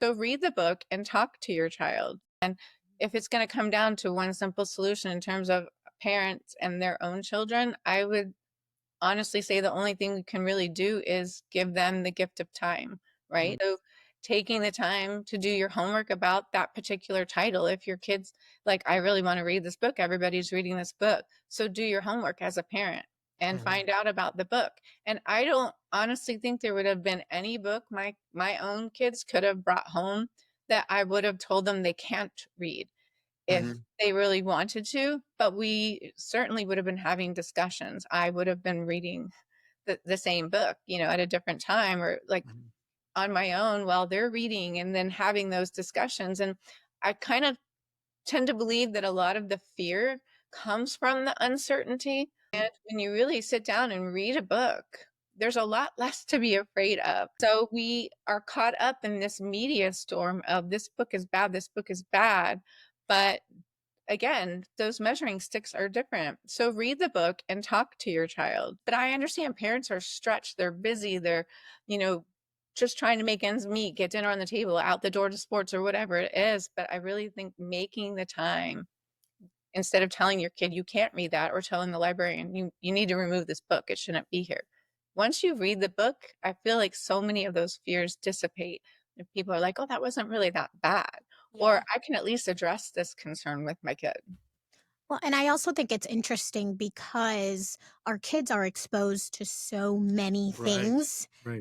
So read the book and talk to your child. And if it's going to come down to one simple solution in terms of parents and their own children, I would honestly say the only thing we can really do is give them the gift of time, right? Mm, So taking the time to do your homework about that particular title. If your kids like, I really want to read this book, everybody's reading this book. So do your homework as a parent and mhm, find out about the book. And I don't honestly think there would have been any book my own kids could have brought home that I would have told them they can't read if mhm, they really wanted to, but we certainly would have been having discussions. I would have been reading the same book, at a different time or like mhm. on my own while they're reading and then having those discussions. And I kind of tend to believe that a lot of the fear comes from the uncertainty. And when you really sit down and read a book, there's a lot less to be afraid of. So we are caught up in this media storm of this book is bad, this book is bad. But again, those measuring sticks are different. So read the book and talk to your child. But I understand parents are stretched, they're busy, they're, you know, just trying to make ends meet, get dinner on the table, out the door to sports or whatever it is. But I really think making the time instead of telling your kid you can't read that or telling the librarian you need to remove this book, it shouldn't be here. Once you read the book, I feel like so many of those fears dissipate. If people are like, oh, that wasn't really that bad. Or Yeah. I can at least address this concern with my kid. Well, and I also think it's interesting because our kids are exposed to so many Right, things right.